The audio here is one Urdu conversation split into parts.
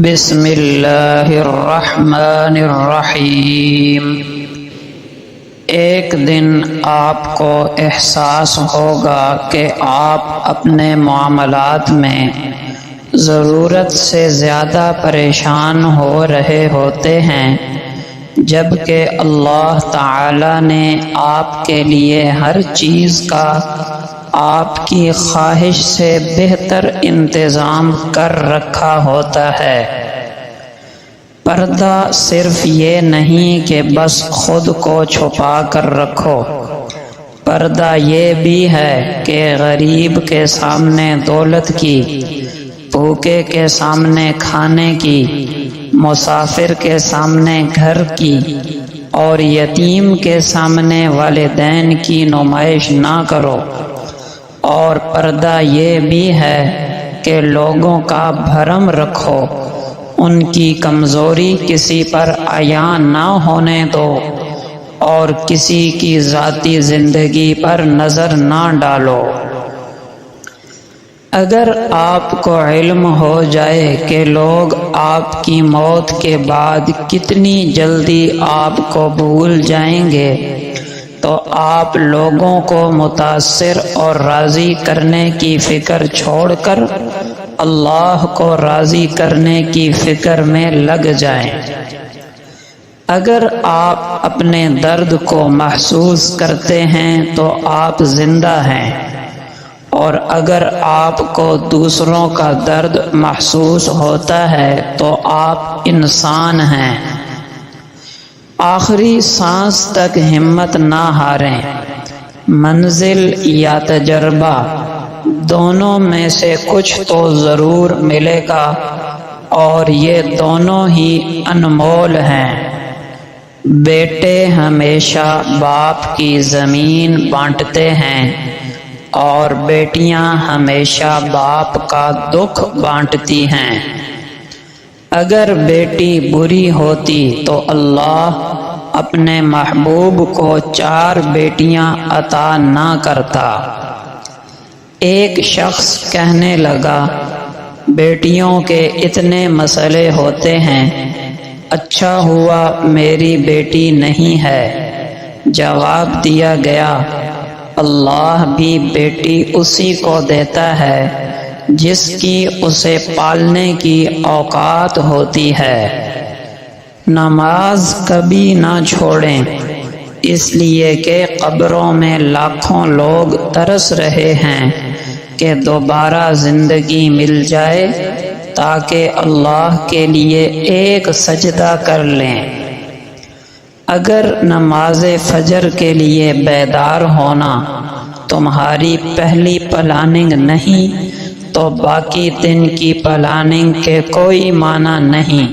بسم اللہ الرحمن الرحیم۔ ایک دن آپ کو احساس ہوگا کہ آپ اپنے معاملات میں ضرورت سے زیادہ پریشان ہو رہے ہوتے ہیں، جبکہ اللہ تعالی نے آپ کے لیے ہر چیز کا آپ کی خواہش سے بہتر انتظام کر رکھا ہوتا ہے۔ پردہ صرف یہ نہیں کہ بس خود کو چھپا کر رکھو، پردہ یہ بھی ہے کہ غریب کے سامنے دولت کی، بھوکے کے سامنے کھانے کی، مسافر کے سامنے گھر کی اور یتیم کے سامنے والدین کی نمائش نہ کرو۔ اور پردہ یہ بھی ہے کہ لوگوں کا بھرم رکھو، ان کی کمزوری کسی پر عیاں نہ ہونے دو اور کسی کی ذاتی زندگی پر نظر نہ ڈالو۔ اگر آپ کو علم ہو جائے کہ لوگ آپ کی موت کے بعد کتنی جلدی آپ کو بھول جائیں گے، تو آپ لوگوں کو متاثر اور راضی کرنے کی فکر چھوڑ کر اللہ کو راضی کرنے کی فکر میں لگ جائیں۔ اگر آپ اپنے درد کو محسوس کرتے ہیں تو آپ زندہ ہیں، اور اگر آپ کو دوسروں کا درد محسوس ہوتا ہے تو آپ انسان ہیں۔ آخری سانس تک ہمت نہ ہاریں، منزل یا تجربہ دونوں میں سے کچھ تو ضرور ملے گا، اور یہ دونوں ہی انمول ہیں۔ بیٹے ہمیشہ باپ کی زمین بانٹتے ہیں، اور بیٹیاں ہمیشہ باپ کا دکھ بانٹتی ہیں۔ اگر بیٹی بری ہوتی تو اللہ اپنے محبوب کو 4 بیٹیاں عطا نہ کرتا۔ ایک شخص کہنے لگا، بیٹیوں کے اتنے مسئلے ہوتے ہیں، اچھا ہوا میری بیٹی نہیں ہے۔ جواب دیا گیا، اللہ بھی بیٹی اسی کو دیتا ہے جس کی اسے پالنے کی اوقات ہوتی ہے۔ نماز کبھی نہ چھوڑیں، اس لیے کہ قبروں میں لاکھوں لوگ ترس رہے ہیں کہ دوبارہ زندگی مل جائے تاکہ اللہ کے لیے ایک سجدہ کر لیں۔ اگر نماز فجر کے لیے بیدار ہونا تمہاری پہلی پلاننگ نہیں تو باقی دن کی پلاننگ کے کوئی معنی نہیں،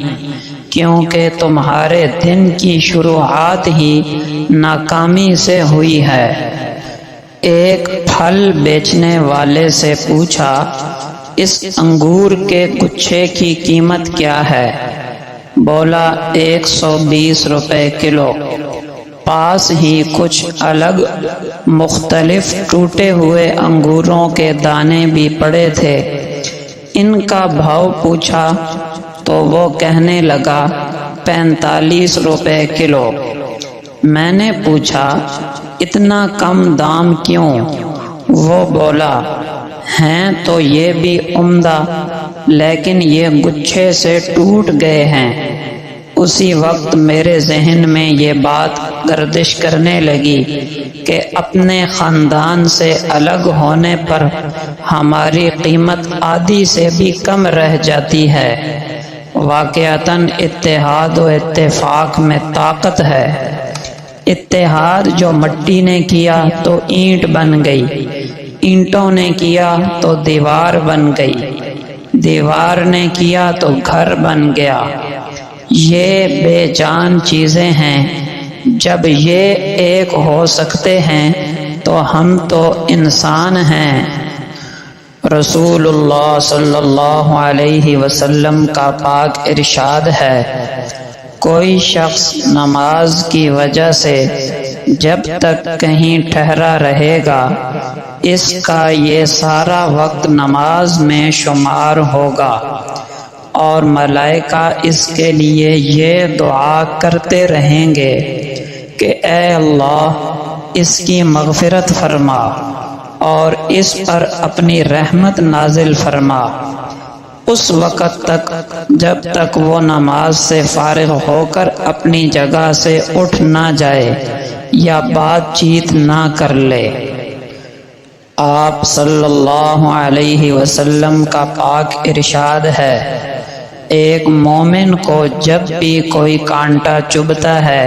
کیونکہ تمہارے دن کی شروعات ہی ناکامی سے ہوئی ہے۔ ایک پھل بیچنے والے سے پوچھا، اس انگور کے گچھے کی قیمت کیا ہے؟ بولا 120 روپے کلو۔ پاس ہی کچھ الگ مختلف ٹوٹے ہوئے انگوروں کے دانے بھی پڑے تھے، ان کا بھاؤ پوچھا تو وہ کہنے لگا 45 روپے کلو۔ میں نے پوچھا، اتنا کم دام کیوں؟ وہ بولا، ہیں تو یہ بھی عمدہ، لیکن یہ گچھے سے ٹوٹ گئے ہیں۔ اسی وقت میرے ذہن میں یہ بات گردش کرنے لگی کہ اپنے خاندان سے الگ ہونے پر ہماری قیمت آدھی سے بھی کم رہ جاتی ہے۔ واقعتاً اتحاد و اتفاق میں طاقت ہے۔ اتحاد جو مٹی نے کیا تو اینٹ بن گئی، اینٹوں نے کیا تو دیوار بن گئی، دیوار نے کیا تو گھر بن گیا۔ یہ بے جان چیزیں ہیں، جب یہ ایک ہو سکتے ہیں تو ہم تو انسان ہیں۔ رسول اللہ صلی اللہ علیہ وسلم کا پاک ارشاد ہے، کوئی شخص نماز کی وجہ سے جب تک کہیں ٹھہرا رہے گا، اس کا یہ سارا وقت نماز میں شمار ہوگا۔ اور ملائکہ اس کے لیے یہ دعا کرتے رہیں گے کہ اے اللہ اس کی مغفرت فرما اور اس پر اپنی رحمت نازل فرما، اس وقت تک جب تک وہ نماز سے فارغ ہو کر اپنی جگہ سے اٹھ نہ جائے یا بات چیت نہ کر لے۔ آپ صلی اللہ علیہ وسلم کا پاک ارشاد ہے، ایک مومن کو جب بھی کوئی کانٹا چبھتا ہے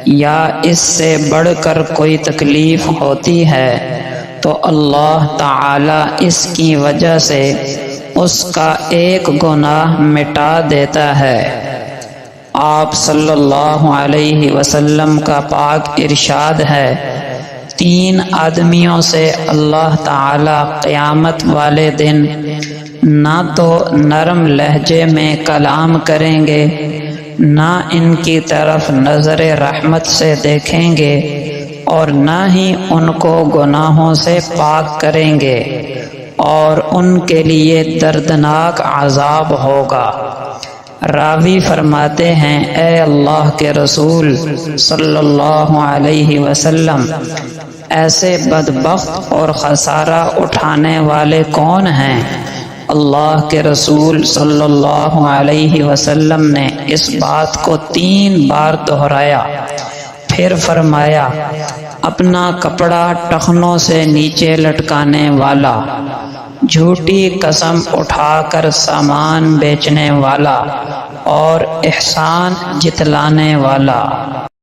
یا اس سے بڑھ کر کوئی تکلیف ہوتی ہے تو اللہ تعالی اس کی وجہ سے اس کا ایک گناہ مٹا دیتا ہے۔ آپ صلی اللہ علیہ وسلم کا پاک ارشاد ہے، 3 آدمیوں سے اللہ تعالی قیامت والے دن نہ تو نرم لہجے میں کلام کریں گے، نہ ان کی طرف نظر رحمت سے دیکھیں گے اور نہ ہی ان کو گناہوں سے پاک کریں گے، اور ان کے لیے دردناک عذاب ہوگا۔ راوی فرماتے ہیں، اے اللہ کے رسول صلی اللہ علیہ وسلم، ایسے بدبخت اور خسارہ اٹھانے والے کون ہیں؟ اللہ کے رسول صلی اللہ علیہ وسلم نے اس بات کو 3 بار دہرایا، پھر فرمایا، اپنا کپڑا ٹخنوں سے نیچے لٹکانے والا، جھوٹی قسم اٹھا کر سامان بیچنے والا اور احسان جتلانے والا۔